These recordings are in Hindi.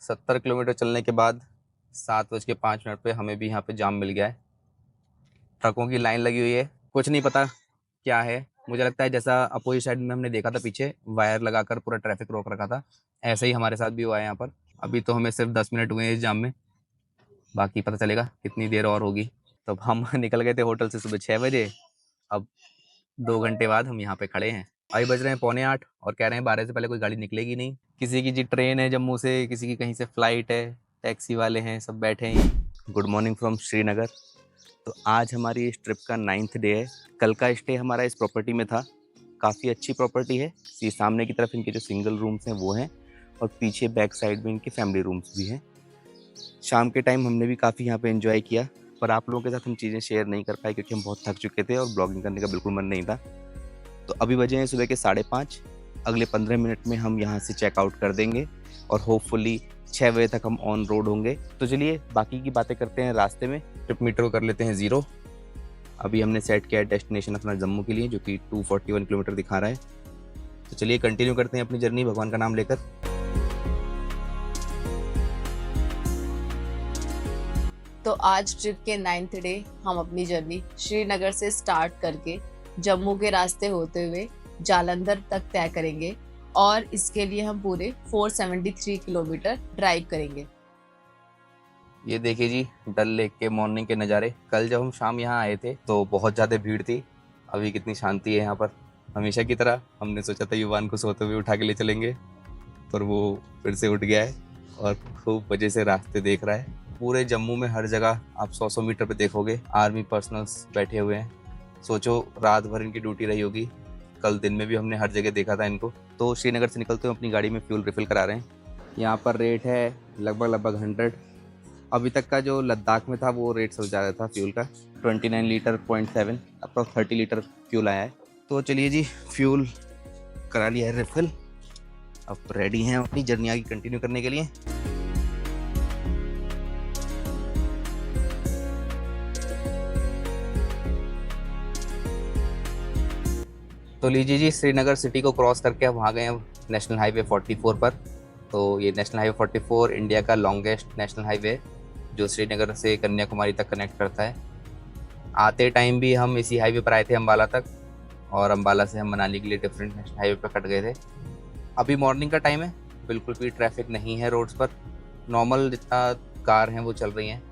70 किलोमीटर चलने के बाद 7:05 पे हमें भी यहाँ पे जाम मिल गया है। ट्रकों की लाइन लगी हुई है, कुछ नहीं पता क्या है। मुझे लगता है जैसा अपोजिट साइड में हमने देखा था पीछे वायर लगाकर पूरा ट्रैफिक रोक रखा था, ऐसे ही हमारे साथ भी हुआ है यहाँ पर। अभी तो हमें सिर्फ 10 मिनट हुए हैं इस जाम में, बाकी पता चलेगा कितनी देर और होगी। तो हम निकल गए थे होटल से सुबह 6 बजे। अब 2 घंटे बाद हम यहाँ पे खड़े हैं। अभी बज रहे हैं 7:45 और कह रहे हैं 12 से पहले कोई गाड़ी निकलेगी नहीं। किसी की जी ट्रेन है जम्मू से, किसी की कहीं से फ्लाइट है, टैक्सी वाले हैं, सब बैठे हैं। Good morning from Srinagar. तो आज हमारी इस ट्रिप का 9th डे है। कल का स्टे हमारा इस प्रॉपर्टी में था। काफ़ी अच्छी प्रॉपर्टी है। ये सामने की तरफ इनके जो सिंगल रूम्स हैं वो हैं, और पीछे बैक साइड में इनके फैमिली रूम्स भी हैं। शाम के टाइम हमने भी काफ़ी यहाँ पे एंजॉय किया, पर आप लोगों के साथ हम चीज़ें शेयर नहीं कर पाए क्योंकि हम बहुत थक चुके थे और ब्लॉगिंग करने का बिल्कुल मन नहीं था। तो अभी बजे हैं सुबह के 5:30। अगले 15 मिनट में हम यहाँ से चेकआउट कर देंगे और होपफुली 6 बजे तक हम ऑन रोड होंगे। तो चलिए बाकी की बातें करते हैं रास्ते में। ट्रिप मीटर को कर लेते हैं 0। अभी हमने सेट किया है डेस्टिनेशन अपना जम्मू के लिए, जो कि 241 किलोमीटर दिखा रहा है। तो चलिए कंटिन्यू करते हैं अपनी जर्नी भगवान का नाम लेकर। तो आज ट्रिप के 9th डे हम अपनी जर्नी श्रीनगर से स्टार्ट करके जम्मू के रास्ते होते हुए जालंधर तक तय करेंगे, और इसके लिए हम पूरे 473 किलोमीटर ड्राइव करेंगे। ये देखिए जी डल लेक के मॉर्निंग के नज़ारे। कल जब हम शाम यहाँ आए थे तो बहुत ज़्यादा भीड़ थी, अभी कितनी शांति है यहाँ पर। हमेशा की तरह हमने सोचा था युवान को सोते हुए उठा के ले चलेंगे, पर वो फिर से उठ गया है और खूब वजह से रास्ते देख रहा है। पूरे जम्मू में हर जगह आप 100-100 मीटर पे देखोगे आर्मी पर्सनल्स बैठे हुए हैं। सोचो रात भर इनकी ड्यूटी रही होगी। कल दिन में भी हमने हर जगह देखा था इनको। तो श्रीनगर से निकलते हुए अपनी गाड़ी में फ्यूल रिफ़िल करा रहे हैं। यहाँ पर रेट है लगभग 100। अभी तक का जो लद्दाख में था वो रेट सबसे ज़्यादा था फ्यूल का, 29 लीटर 0.7, अप्रॉक्स 30 लीटर फ्यूल आया है। तो चलिए जी फ्यूल करा लिया है रिफ़िल, अब रेडी हैं अपनी जर्नी आगे कंटिन्यू करने के लिए। तो लीजिए जी श्रीनगर सिटी को क्रॉस करके अब आ गए हैं नेशनल हाईवे 44 पर। तो ये नेशनल हाईवे 44 इंडिया का लॉन्गेस्ट नेशनल हाईवे जो श्रीनगर से कन्याकुमारी तक कनेक्ट करता है। आते टाइम भी हम इसी हाईवे पर आए थे अम्बाला तक, और अम्बाला से हम मनाली के लिए डिफरेंट नेशनल हाईवे पर कट गए थे। अभी मॉर्निंग का टाइम है, बिल्कुल भी ट्रैफिक नहीं है रोड्स पर। नॉर्मल जितना कार हैं वो चल रही हैं।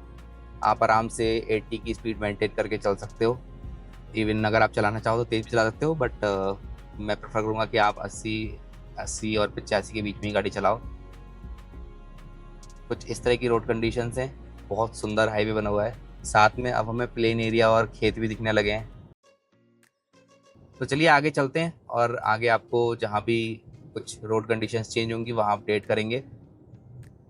आप आराम से 80 की स्पीड मेंटेन करके चल सकते हो। इवन अगर आप चलाना चाहो तो तेज़ भी चला सकते हो, बट मैं प्रेफर करूँगा कि आप 80 और 85 के बीच में ही गाड़ी चलाओ। कुछ इस तरह की रोड कंडीशंस हैं। बहुत सुंदर हाईवे बना हुआ है, साथ में अब हमें प्लेन एरिया और खेत भी दिखने लगे हैं। तो चलिए आगे चलते हैं और आगे आपको जहाँ भी कुछ रोड कंडीशंस चेंज होंगी वहाँ अपडेट करेंगे,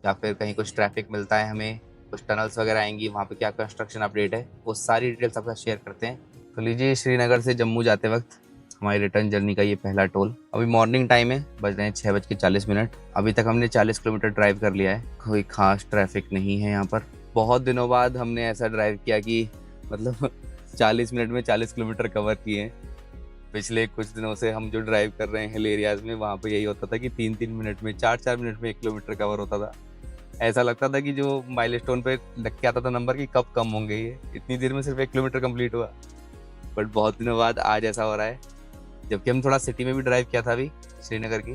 या फिर कहीं कुछ ट्रैफिक मिलता है हमें, कुछ टनल्स वगैरह आएंगी वहाँ पे क्या कंस्ट्रक्शन अपडेट है, वो सारी डिटेल्स आपके साथ शेयर करते हैं। तो लीजिए श्रीनगर से जम्मू जाते वक्त हमारी रिटर्न जर्नी का ये पहला टोल। अभी मॉर्निंग टाइम है, बज रहे हैं 6:40। अभी तक हमने 40 किलोमीटर ड्राइव कर लिया है। कोई खास ट्रैफिक नहीं है यहाँ पर। बहुत दिनों बाद हमने ऐसा ड्राइव किया कि मतलब 40 मिनट में 40 किलोमीटर कवर किए हैं। पिछले कुछ दिनों से हम जो ड्राइव कर रहे हैं हिल एरियाज़ में, वहाँ पे यही होता था कि 3-3 मिनट में 4-4 मिनट में 1 किलोमीटर कवर होता था। ऐसा लगता था कि जो माइलस्टोन पे लग के आता था नंबर कि कब कम होंगे ये, इतनी देर में सिर्फ 1 किलोमीटर कंप्लीट हुआ। बट बहुत दिनों बाद आज ऐसा हो रहा है, जबकि हम थोड़ा सिटी में भी ड्राइव किया था अभी श्रीनगर की,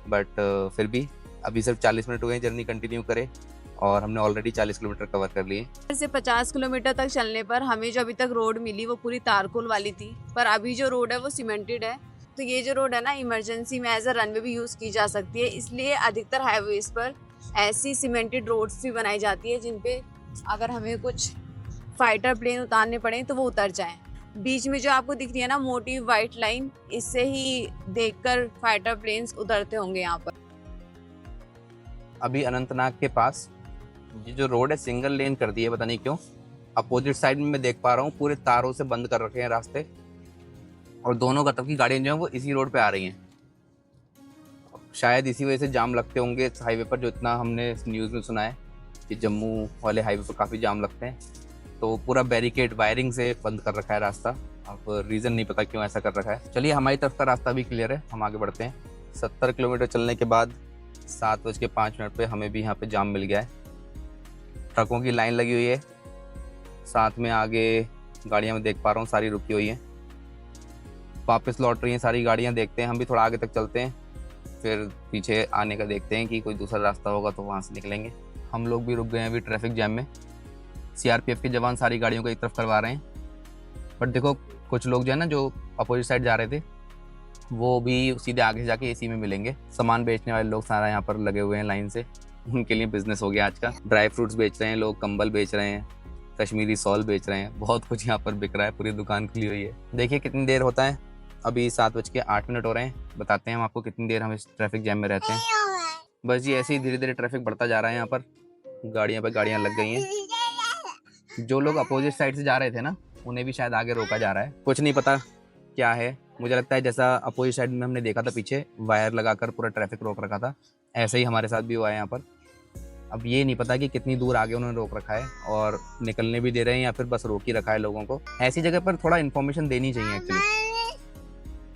बट फिर भी अभी सिर्फ 40 मिनट हुए हैं जर्नी कंटिन्यू करें और हमने ऑलरेडी 40 किलोमीटर कवर कर लिए। से 50 किलोमीटर तक चलने पर हमें जो अभी तक रोड मिली वो पूरी तारकोल वाली थी, पर अभी जो रोड है वो सीमेंटेड है। तो ये जो रोड है ना, इमरजेंसी में एज अ रनवे भी यूज़ की जा सकती है, इसलिए अधिकतर हाईवेज पर ऐसी सीमेंटेड रोड्स भी बनाई जाती है जिन पे अगर हमें कुछ फाइटर प्लेन उतारने पड़े तो वो उतर जाएं। बीच में जो आपको दिख रही है ना मोटी वाइट लाइन, इससे ही देखकर फाइटर प्लेन्स उतरते होंगे यहाँ पर। अभी अनंतनाग के पास ये जो रोड है सिंगल लेन कर दी है, पता नहीं क्यों। अपोजिट साइड में मैं देख पा रहा हूँ पूरे तारों से बंद कर रखे हैं रास्ते, और दोनों तरफ की गाड़ियाँ जो हैं वो इसी रोड पे आ रही हैं। शायद इसी वजह से जाम लगते होंगे इस हाईवे पर, जो इतना हमने न्यूज़ में सुना है कि जम्मू वाले हाईवे पर काफ़ी जाम लगते हैं। तो पूरा बैरिकेड वायरिंग से बंद कर रखा है रास्ता। अब रीज़न नहीं पता क्यों ऐसा कर रखा है। चलिए हमारी तरफ का रास्ता भी क्लियर है, हम आगे बढ़ते हैं। 70 किलोमीटर चलने के बाद 7:05 पे हमें भी यहाँ पे जाम मिल गया है। ट्रकों की लाइन लगी हुई है, साथ में आगे गाड़ियाँ मैं देख पा रहा हूँ सारी रुकी हुई हैं, वापस लौट रही हैं सारी गाड़ियाँ। देखते हैं हम भी थोड़ा आगे तक चलते हैं, फिर पीछे आने का देखते हैं कि कोई दूसरा रास्ता होगा तो वहाँ से निकलेंगे। हम लोग भी रुक गए हैं अभी ट्रैफिक जैम में। सीआरपीएफ के जवान सारी गाड़ियों को एक तरफ करवा रहे हैं, बट देखो कुछ लोग जो है ना जो अपोजिट साइड जा रहे थे वो भी सीधे आगे से जाके एसी में मिलेंगे। सामान बेचने वाले लोग सारा यहाँ पर लगे हुए हैं लाइन से, उनके लिए बिजनेस हो गया आज का। ड्राई फ्रूट्स बेच रहे हैं लोग, कंबल बेच रहे हैं, कश्मीरी सॉल बेच रहे हैं, बहुत कुछ यहाँ पर बिक रहा है, पूरी दुकान खुली हुई है। देखिए कितनी देर होता है, अभी 7:08 हो रहे हैं। बताते हैं हम आपको कितनी देर हम इस ट्रैफिक जैम में रहते हैं। बस जी ऐसे ही धीरे धीरे ट्रैफिक बढ़ता जा रहा है। यहाँ पर गाड़ियाँ पे गाड़ियाँ लग गई हैं। जो लोग अपोजिट साइड से जा रहे थे ना उन्हें भी शायद आगे रोका जा रहा है, कुछ नहीं पता क्या है। मुझे लगता है जैसा अपोजिट साइड में हमने देखा था पीछे वायर लगाकर पूरा ट्रैफिक रोक रखा था, ऐसे ही हमारे साथ भी हुआ है यहाँ पर। अब ये नहीं पता कि कितनी दूर आगे उन्होंने रोक रखा है और निकलने भी दे रहे हैं या फिर बस रोक ही रखा है लोगों को। ऐसी जगह पर थोड़ा इन्फॉर्मेशन देनी चाहिए एक्चुअली,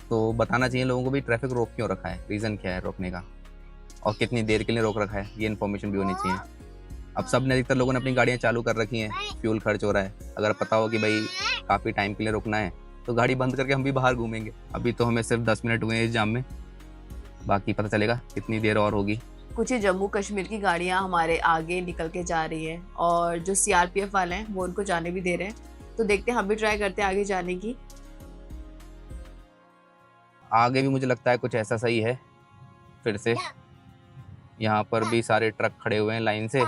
तो बताना चाहिए लोगों को भी ट्रैफिक रोक क्यों रखा है, रीज़न क्या है रोकने का और कितनी देर के लिए रोक रखा है, ये इन्फॉर्मेशन भी होनी चाहिए। अब सब ने अधिकतर लोगों ने अपनी गाड़ियाँ चालू कर रखी हैं, फ्यूल खर्च हो रहा है। अगर पता हो कि भाई काफ़ी टाइम के लिए रुकना है तो गाड़ी बंद करके हम भी बाहर घूमेंगे। अभी तो हमें सिर्फ 10 मिनट हुए हैं इस जाम में, बाकी पता चलेगा कितनी देर और होगी। कुछ ही जम्मू कश्मीर की गाड़ियां हमारे आगे निकल के जा रही हैं और जो सीआरपीएफ वाले हैं वो उनको जाने भी दे रहे हैं, तो देखते हैं हम भी ट्राई करते हैं आगे जाने की। आगे भी मुझे लगता है कुछ ऐसा सही है। फिर से यहाँ पर भी सारे ट्रक खड़े हुए हैं लाइन से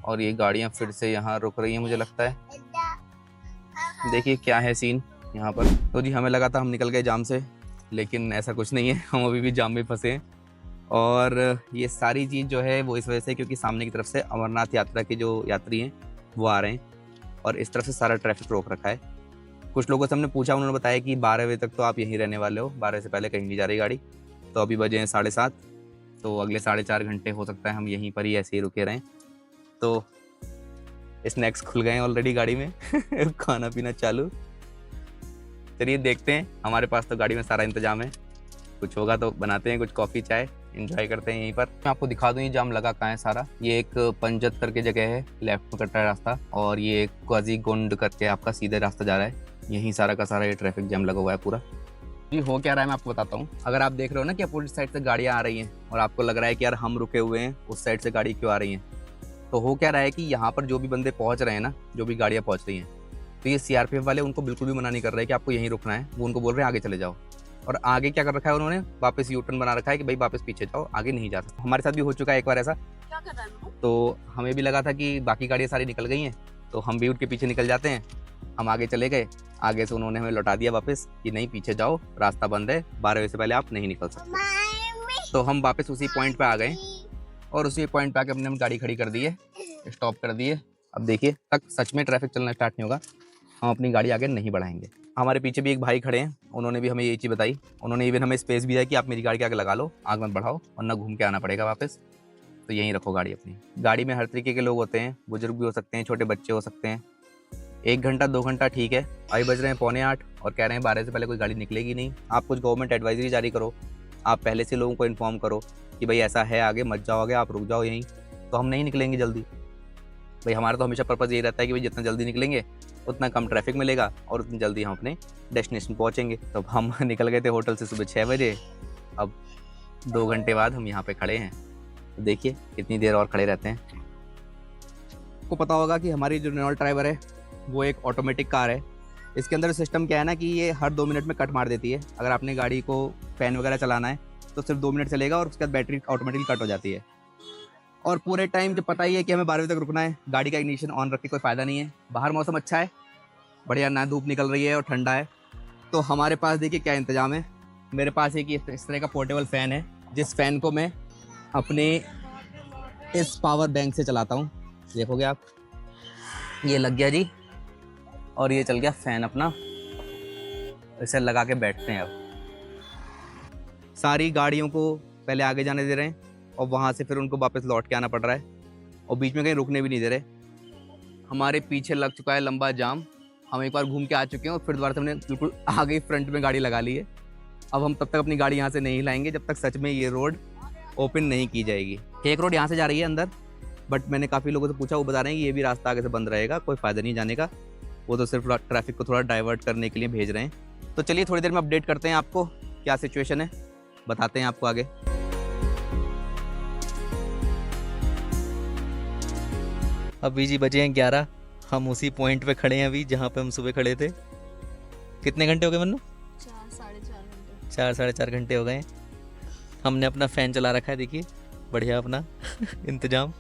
और ये गाड़ियाँ फिर से यहाँ रुक रही हैं मुझे लगता है। देखिए क्या है सीन यहाँ पर। तो जी हमें लगा था हम निकल गए जाम से, लेकिन ऐसा कुछ नहीं है, हम अभी भी जाम में फंसे हैं। और ये सारी चीज़ जो है वो इस वजह से क्योंकि सामने की तरफ से अमरनाथ यात्रा के जो यात्री हैं वो आ रहे हैं और इस तरफ से सारा ट्रैफिक रोक रखा है। कुछ लोगों से हमने पूछा, उन्होंने बताया कि 12 बजे तक तो आप यहीं रहने वाले हो, 12 से पहले कहीं नहीं जा रही गाड़ी। तो अभी बजे हैं 7:30, तो अगले 4.5 घंटे हो सकता है हम यहीं पर ही ऐसे ही रुके रहें। तो स्नैक्स खुल गए हैं ऑलरेडी गाड़ी में खाना पीना चालू। चलिए देखते हैं, हमारे पास तो गाड़ी में सारा इंतजाम है, कुछ होगा तो बनाते हैं कुछ कॉफ़ी चाय, एंजॉय करते हैं यहीं पर। मैं आपको दिखा दूँ ये जाम लगा कहाँ है सारा। ये एक पंजत करके जगह है, लेफ्ट में कट रहा है रास्ता, और ये काजीगुंड करके आपका सीधे रास्ता जा रहा है। यहीं सारा का सारा ये ट्रैफिक जाम लगा हुआ है पूरा। ये हो क्या रहा है मैं आपको बताता हूँ। अगर आप देख रहे हो ना कि अपोजिट साइड से गाड़ियाँ आ रही हैं और आपको लग रहा है कि यार हम रुके हुए हैं, उस साइड से गाड़ी क्यों आ रही हैं, तो हो क्या रहा है कि यहाँ पर जो भी बंदे पहुँच रहे हैं ना, जो भी गाड़ियाँ पहुँच रही हैं, तो ये सीआरपीएफ वाले उनको बिल्कुल भी मना नहीं कर रहे कि आपको यहीं रुकना है। वो उनको बोल रहे हैं आगे चले जाओ। और आगे क्या कर रखा है उन्होंने, वापस यू टर्न बना रखा है कि भाई वापस पीछे जाओ, आगे नहीं जा सकते। हमारे साथ भी हो चुका है एक बार ऐसा। क्या कर रहा है वो? तो हमें भी लगा था कि बाकी गाड़ियाँ सारी निकल गई हैं तो हम भी उनके पीछे निकल जाते हैं। हम आगे चले गए, आगे से उन्होंने हमें लौटा दिया वापस कि नहीं पीछे जाओ, रास्ता बंद है, 12 बजे से पहले आप नहीं निकल सकते। तो हम वापस उसी पॉइंट पे आ गए और उसी पॉइंट पे आके हमने गाड़ी खड़ी कर दी है, स्टॉप कर दी है। अब देखिए तक सच में ट्रैफिक चलना स्टार्ट नहीं होगा, हम अपनी गाड़ी आगे नहीं बढ़ाएंगे। हमारे पीछे भी एक भाई खड़े हैं, उन्होंने भी हमें ये चीज़ बताई। उन्होंने इवन हमें स्पेस भी दिया कि आप मेरी गाड़ी के आगे लगा लो, आग मत बढ़ाओ वरना घूम के आना पड़ेगा वापस, तो यहीं रखो गाड़ी अपनी। गाड़ी में हर तरीके के लोग होते हैं, बुजुर्ग भी हो सकते हैं, छोटे बच्चे हो सकते हैं। 1 घंटा 2 घंटा ठीक है, अभी बज रहे हैं 7:45 और कह रहे हैं 12 से पहले कोई गाड़ी निकलेगी नहीं। आप कुछ गवर्नमेंट एडवाइजरी जारी करो, आप पहले से लोगों को इन्फॉर्म करो कि भाई ऐसा है, आगे मत जाओ, आगे आप रुक जाओ यहीं, तो हम नहीं निकलेंगे जल्दी। भाई हमारा तो हमेशा पर्पज़ यही रहता है कि भाई जितना जल्दी निकलेंगे उतना कम ट्रैफिक मिलेगा और उतनी जल्दी हम अपने डेस्टिनेशन पहुंचेंगे। तो हम निकल गए थे होटल से सुबह 6 बजे, अब 2 घंटे बाद हम यहाँ पे खड़े हैं। तो देखिए कितनी देर और खड़े रहते हैं। आपको पता होगा कि हमारी जो रेनॉल्ट ड्राइवर है वो एक ऑटोमेटिक कार है। इसके अंदर सिस्टम क्या है ना कि ये हर 2 मिनट में कट मार देती है। अगर आपने गाड़ी को फ़ैन वगैरह चलाना है तो सिर्फ 2 मिनट चलेगा और उसके बाद बैटरी ऑटोमेटिकली कट हो जाती है। और पूरे टाइम जब पता ही है कि हमें 12 बजे तक रुकना है, गाड़ी का इग्निशन ऑन रख के कोई फ़ायदा नहीं है। बाहर मौसम अच्छा है, बढ़िया ना धूप निकल रही है और ठंडा है। तो हमारे पास देखिए क्या इंतज़ाम है। मेरे पास एक इस तरह का पोर्टेबल फ़ैन है, जिस फ़ैन को मैं अपने इस पावर बैंक से चलाता हूँ। देखोगे आप, ये लग गया जी और ये चल गया फ़ैन अपना, इसे लगा के बैठते हैं। अब सारी गाड़ियों को पहले आगे जाने दे रहे हैं और वहाँ से फिर उनको वापस लौट के आना पड़ रहा है और बीच में कहीं रुकने भी नहीं दे रहे। हमारे पीछे लग चुका है लंबा जाम, हम एक बार घूम के आ चुके हैं और फिर दोबारा से हमने बिल्कुल आगे फ्रंट में गाड़ी लगा ली है। अब हम तब तक अपनी गाड़ी यहाँ से नहीं लाएंगे जब तक सच में ये रोड ओपन नहीं की जाएगी। एक रोड यहाँ से जा रही है अंदर, बट मैंने काफ़ी लोगों से पूछा, वो बता रहे हैं कि ये भी रास्ता आगे से बंद रहेगा, कोई फ़ायदा नहीं जाने का, वो तो सिर्फ ट्रैफिक को थोड़ा डाइवर्ट करने के लिए भेज रहे हैं। तो चलिए थोड़ी देर में अपडेट करते हैं आपको, क्या सिचुएशन है बताते हैं आपको आगे। अभी जी बजे हैं 11, हम उसी पॉइंट पे खड़े हैं अभी जहाँ पे हम सुबह खड़े थे। कितने घंटे हो गए मन्नू? 4 साढ़े 4 घंटे हो गए। हमने अपना फ़ैन चला रखा है, देखिए बढ़िया अपना इंतजाम।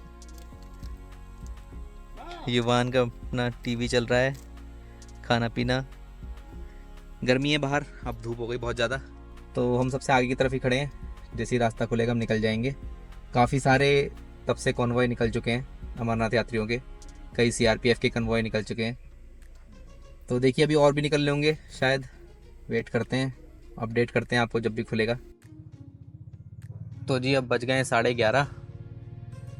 युवान का अपना टीवी चल रहा है, खाना पीना। गर्मी है बाहर, अब धूप हो गई बहुत ज़्यादा, तो हम सबसे आगे की तरफ ही खड़े हैं। जैसे ही रास्ता खुलेगा हम निकल जाएंगे। काफ़ी सारे तब से कॉन्वॉय निकल चुके हैं अमरनाथ यात्रियों के, कई सीआरपीएफ के कॉन्वॉय निकल चुके हैं। तो देखिए अभी और भी निकल लेंगे शायद, वेट करते हैं, अपडेट करते हैं आपको जब भी खुलेगा। तो जी अब बज गए हैं 11:30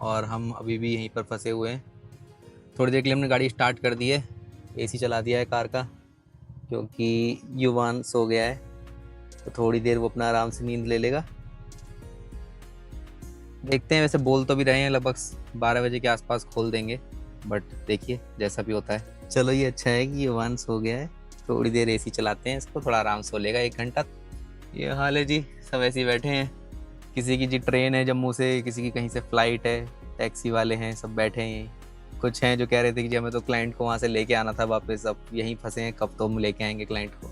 और हम अभी भी यहीं पर फंसे हुए हैं। थोड़ी देर के लिए हमने गाड़ी स्टार्ट कर दी है, एसी चला दिया है कार का, क्योंकि युवान सो गया है, तो थोड़ी देर वो अपना आराम से नींद ले लेगा। देखते हैं, वैसे बोल तो भी रहे हैं लगभग 12 बजे के आसपास खोल देंगे, बट देखिए जैसा भी होता है। चलो ये अच्छा है कि युवान सो गया है, थोड़ी देर एसी चलाते हैं इसको, थोड़ा आराम सो लेगा 1 घंटा। ये हाल है जी, सब ऐसे ही बैठे हैं। किसी की जी ट्रेन है जम्मू से, किसी की कहीं से फ़्लाइट है, टैक्सी वाले हैं, सब बैठे हैं। कुछ हैं जो कह रहे थे कि जी हमें तो क्लाइंट को वहाँ से लेके आना था वापस, अब यहीं फंसे हैं, कब तो हम लेके आएंगे क्लाइंट को।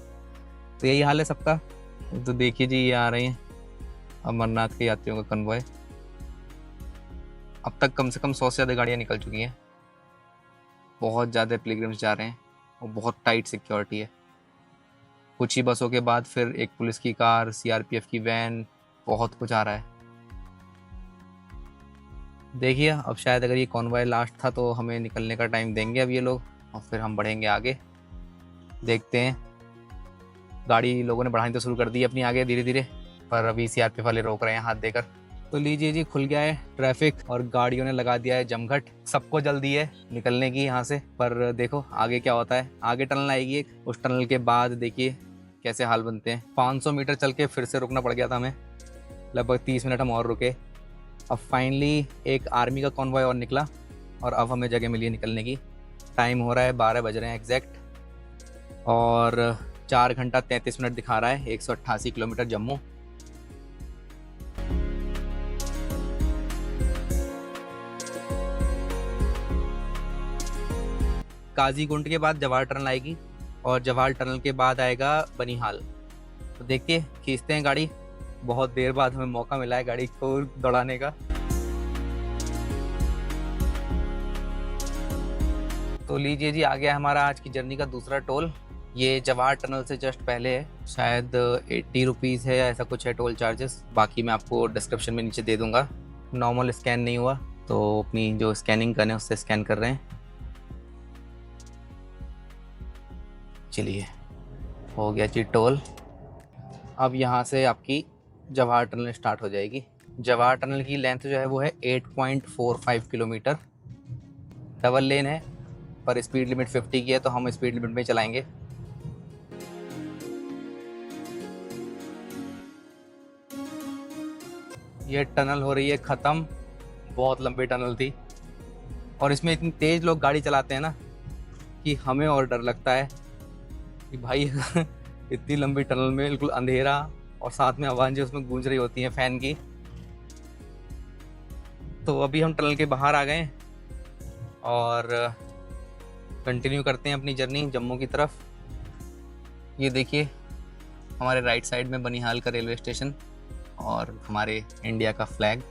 तो यही हाल है सबका। तो देखिए जी ये आ रहे हैं अमरनाथ के यात्रियों का कन्वॉय। अब तक कम से कम 100 से ज़्यादा गाड़ियाँ निकल चुकी हैं, बहुत ज़्यादा पिलग्रिम्स जा रहे हैं और बहुत टाइट सिक्योरिटी है। कुछ ही बसों के बाद फिर एक पुलिस की कार, सीआरपीएफ की वैन, बहुत कुछ आ रहा है। देखिए अब शायद अगर ये कॉन्वॉय लास्ट था तो हमें निकलने का टाइम देंगे अब ये लोग, और फिर हम बढ़ेंगे आगे। देखते हैं, गाड़ी लोगों ने बढ़ानी तो शुरू कर दी अपनी आगे धीरे धीरे, पर अभी सीआरपीएफ वाले रोक रहे हैं हाथ देकर। तो लीजिए जी, खुल गया है ट्रैफिक और गाड़ियों ने लगा दिया है जमघट। सबको जल्दी है निकलने की यहाँ से, पर देखो आगे क्या होता है। आगे टनल आएगी एक, उस टनल के बाद देखिए कैसे हाल बनते हैं। 500 मीटर चल के फिर से रुकना पड़ गया था हमें, लगभग 30 मिनट हम और रुके। अब फाइनली एक आर्मी का कॉन्वॉय और निकला और अब हमें जगह मिली है निकलने की। टाइम हो रहा है 12 बज रहे हैं एग्जैक्ट, और 4 घंटा 33 मिनट दिखा रहा है, 188 किलोमीटर जम्मू। काजीकुंड के बाद जवाहर टनल आएगी और जवाहर टनल के बाद आएगा बनिहाल। तो देखिए खींचते हैं गाड़ी, बहुत देर बाद हमें मौका मिला है गाड़ी को दौड़ाने का। तो लीजिए जी, आ गया हमारा आज की जर्नी का दूसरा टोल। ये जवाहर टनल से जस्ट पहले है, शायद 80 रुपीज़ है या ऐसा कुछ है टोल चार्जेस। बाकी मैं आपको डिस्क्रिप्शन में नीचे दे दूंगा। नॉर्मल स्कैन नहीं हुआ तो अपनी जो स्कैनिंग गन है उससे स्कैन कर रहे हैं। चलिए हो गया जी टोल। अब यहाँ से आपकी जवाहर टनल स्टार्ट हो जाएगी। जवाहर टनल की लेंथ जो है वो है 8.45 किलोमीटर। डबल लेन है पर स्पीड लिमिट 50 की है, तो हम स्पीड लिमिट में चलाएंगे। ये टनल हो रही है ख़त्म, बहुत लंबी टनल थी और इसमें इतनी तेज़ लोग गाड़ी चलाते हैं ना कि हमें और डर लगता है कि भाई इतनी लंबी टनल में बिल्कुल अंधेरा और साथ में आवाज़ें उसमें गूंज रही होती हैं फ़ैन की। तो अभी हम टनल के बाहर आ गए और कंटिन्यू करते हैं अपनी जर्नी जम्मू की तरफ। ये देखिए हमारे राइट साइड में बनिहाल का रेलवे स्टेशन और हमारे इंडिया का फ्लैग।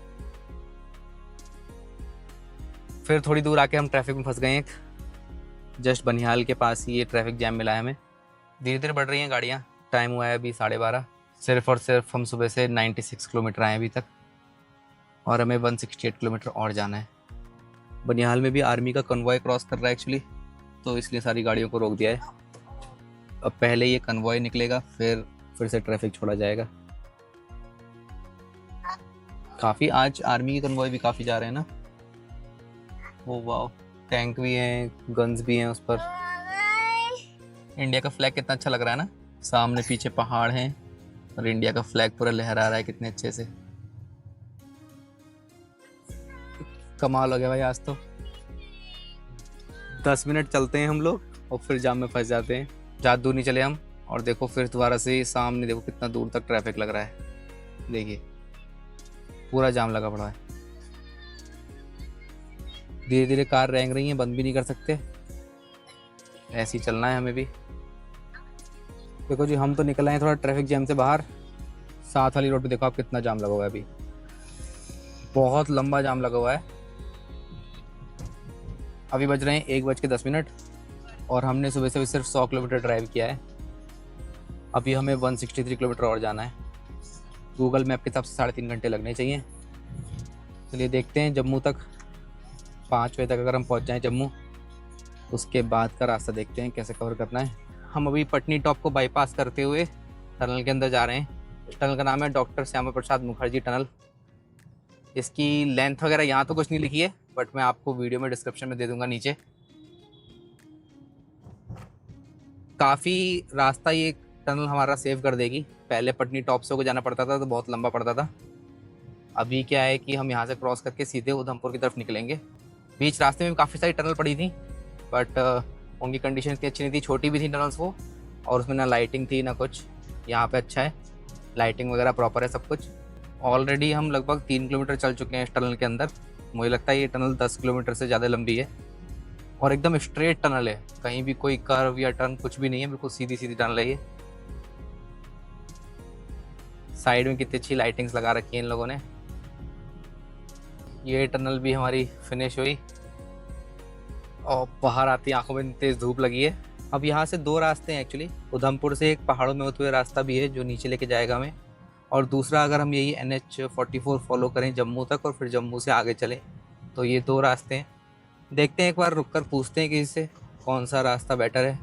फिर थोड़ी दूर आके हम ट्रैफिक में फंस गए हैं, जस्ट बनिहाल के पास ही ये ट्रैफिक जैम मिला है हमें। धीरे धीरे बढ़ रही हैं गाड़ियाँ। टाइम हुआ है अभी 12:30। सिर्फ और सिर्फ हम सुबह से 96 किलोमीटर आए अभी तक और हमें 168 किलोमीटर और जाना है। बनिहाल में भी आर्मी का कन्वॉय क्रॉस कर रहा है एक्चुअली, तो इसलिए सारी गाड़ियों को रोक दिया है। अब पहले ये कन्वॉय निकलेगा फिर से ट्रैफिक छोड़ा जाएगा। काफ़ी आज आर्मी के कन्वॉय भी काफ़ी जा रहे हैं ना। ओ वाह, टैंक भी हैं, गन्स भी हैं उस पर। इंडिया का फ्लैग कितना अच्छा लग रहा है ना, सामने पीछे पहाड़ हैं और इंडिया का फ्लैग पूरा लहरा रहा है कितने अच्छे से। कमाल हो गया भाई आज तो। 10 मिनट चलते हैं हम लोग और फिर जाम में फंस जाते हैं। ज़्यादा दूर नहीं चले हम। और देखो फिर दोबारा से सामने देखो कितना दूर तक ट्रैफिक लग रहा है। देखिए पूरा जाम लगा पड़ा है। धीरे धीरे कार रेंग रही है, बंद भी नहीं कर सकते, ऐसे ही चलना है हमें भी। देखो जी हम तो निकल आए थोड़ा ट्रैफिक जैम से बाहर। साथ वाली रोड पे देखो आप कितना जाम लगा हुआ है, अभी बहुत लंबा जाम लगा हुआ है। अभी बज रहे हैं 1:10 और हमने सुबह से सिर्फ 100 किलोमीटर ड्राइव किया है। अभी हमें 163 किलोमीटर और जाना है। गूगल मैप के हिसाब से 3.5 घंटे लगने चाहिए। चलिए देखते हैं जम्मू तक। 5 बजे तक अगर हम पहुंच जाएं जम्मू, उसके बाद का रास्ता देखते हैं कैसे कवर करना है। हम अभी पटनी टॉप को बाईपास करते हुए टनल के अंदर जा रहे हैं। टनल का नाम है डॉक्टर श्यामा प्रसाद मुखर्जी टनल। इसकी लेंथ वगैरह यहाँ तो कुछ नहीं लिखी है, बट मैं आपको वीडियो में डिस्क्रिप्शन में दे दूंगा नीचे। काफ़ी रास्ता ये टनल हमारा सेव कर देगी। पहले पटनी टॉप से होकर जाना पड़ता था तो बहुत लंबा पड़ता था। अभी क्या है कि हम यहाँ से क्रॉस करके सीधे उधमपुर की तरफ निकलेंगे। बीच रास्ते में काफ़ी सारी टनल पड़ी थी, बट उनकी कंडीशन इतनी अच्छी नहीं थी। छोटी भी थी टनल्स वो, और उसमें ना लाइटिंग थी ना कुछ। यहाँ पे अच्छा है, लाइटिंग वगैरह प्रॉपर है सब कुछ। ऑलरेडी हम लगभग 3 किलोमीटर चल चुके हैं इस टनल के अंदर। मुझे लगता है ये टनल 10 किलोमीटर से ज़्यादा लंबी है और एकदम स्ट्रेट टनल है। कहीं भी कोई कर्व या टर्न कुछ भी नहीं है, बिल्कुल सीधी सीधी टनल है ये। साइड में कितनी अच्छी लाइटिंग्स लगा रखी है इन लोगों ने। ये टनल भी हमारी फिनिश हुई और बाहर आती आंखों में तेज़ धूप लगी है। अब यहाँ से 2 रास्ते हैं एक्चुअली। उधमपुर से एक पहाड़ों में होते हुए रास्ता भी है जो नीचे लेके जाएगा हमें, और दूसरा अगर हम यही NH44 फॉलो करें जम्मू तक और फिर जम्मू से आगे चलें तो ये 2 रास्ते हैं। देखते हैं, एक बार रुक कर पूछते हैं किसी से कौन सा रास्ता बेटर है।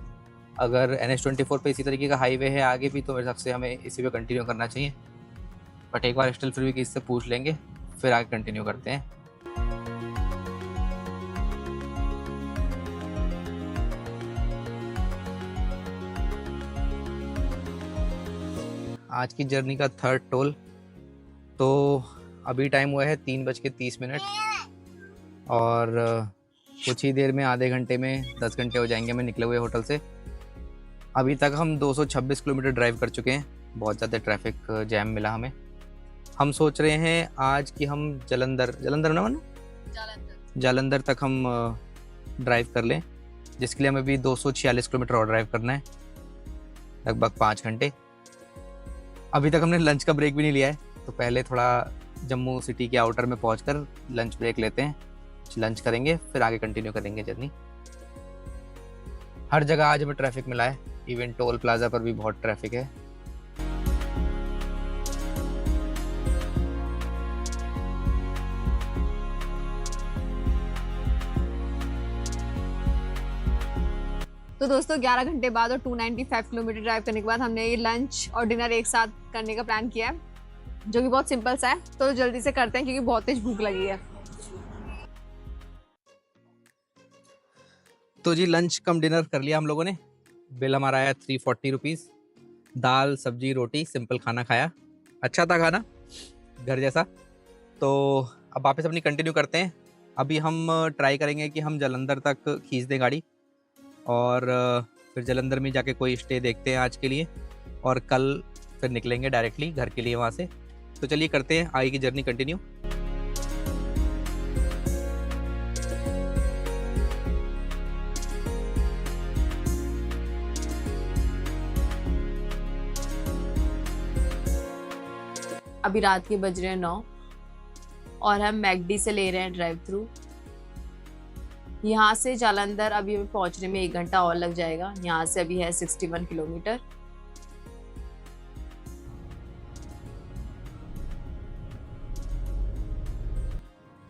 अगर NH24 पे इसी तरीके का हाईवे है आगे भी तो मेरे हिसाब से हमें इसी पे कंटिन्यू करना चाहिए, बट एक बार स्टिल फिर भी किसी से पूछ लेंगे, फिर आगे कंटिन्यू करते हैं। आज की जर्नी का 3rd टोल। तो अभी टाइम हुआ है 3:30 और कुछ ही देर में, आधे घंटे में 10 घंटे हो जाएंगे हमें निकले हुए होटल से। अभी तक हम 226 किलोमीटर ड्राइव कर चुके हैं। बहुत ज़्यादा ट्रैफिक जैम मिला हमें। हम सोच रहे हैं आज कि हम जालंधर तक हम ड्राइव कर लें, जिसके लिए हमें भी 246 किलोमीटर और ड्राइव करना है, लगभग 5 घंटे। अभी तक हमने लंच का ब्रेक भी नहीं लिया है, तो पहले थोड़ा जम्मू सिटी के आउटर में पहुंचकर लंच ब्रेक लेते हैं। लंच करेंगे फिर आगे कंटिन्यू करेंगे जर्नी। हर जगह आज हमें ट्रैफिक मिला है, इवन टोल प्लाजा पर भी बहुत ट्रैफिक है। तो दोस्तों 11 घंटे बाद और 295 किलोमीटर ड्राइव करने के बाद हमने ये लंच और डिनर एक साथ करने का प्लान किया है, जो कि बहुत सिंपल सा है। तो जल्दी से करते हैं क्योंकि बहुत तेज भूख लगी है। तो जी लंच कम डिनर कर लिया हम लोगों ने। बिल हमारा आया 340 रुपीज़। दाल सब्जी रोटी सिंपल खाना खाया, अच्छा था खाना, घर जैसा। तो अब वापस अपनी कंटिन्यू करते हैं। अभी हम ट्राई करेंगे कि हम जालंधर तक खींच दें गाड़ी, और फिर जालंधर में जाके कोई स्टे देखते हैं आज के लिए, और कल फिर निकलेंगे डायरेक्टली घर के लिए वहाँ से। तो चलिए करते हैं आगे की जर्नी कंटिन्यू। अभी रात के बज रहे हैं 9 और हम मैकडी से ले रहे हैं ड्राइव थ्रू। यहाँ से जालंधर अभी हमें पहुँचने में 1 घंटा और लग जाएगा। यहाँ से अभी है 61 किलोमीटर।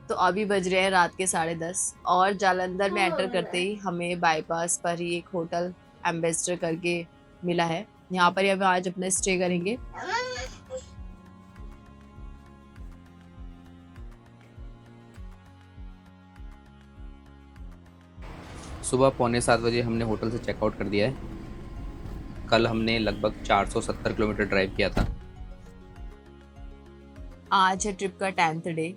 तो अभी बज रहे हैं रात के 10:30 और जालंधर में एंटर करते ही हमें बाईपास पर ही एक होटल एम्बेसडर करके मिला है। यहाँ पर ही हम आज अपना स्टे करेंगे। सुबह 6:45 बजे हमने होटल से चेकआउट कर दिया है। कल हमने लगभग 470 किलोमीटर ड्राइव किया था। आज है ट्रिप का 10th डे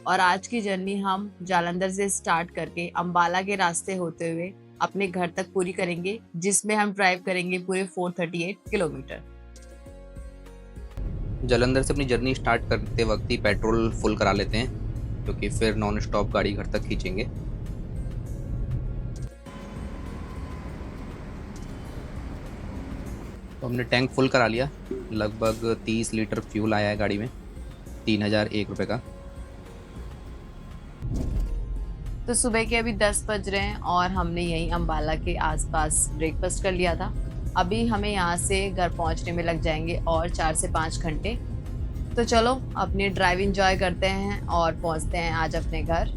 और आज की जर्नी हम जालंधर से स्टार्ट करके अंबाला के रास्ते होते हुए अपने घर तक पूरी करेंगे, जिसमें हम ड्राइव करेंगे पूरे 438 किलोमीटर। जालंधर से अपनी जर्नी स्टार्ट करते वक्त ही पेट्रोल फुल करा लेते हैं, क्योंकि फिर नॉन स्टॉप गाड़ी घर तक खींचेंगे। तो हमने टैंक फुल करा लिया, लगभग 30 लीटर फ्यूल आया है गाड़ी में, 3001 रुपये का। तो सुबह के अभी 10 बज रहे हैं और हमने यहीं अंबाला के आसपास ब्रेकफास्ट कर लिया था। अभी हमें यहाँ से घर पहुँचने में लग जाएंगे और 4 से 5 घंटे। तो चलो अपनी ड्राइव इंजॉय करते हैं और पहुँचते हैं आज अपने घर।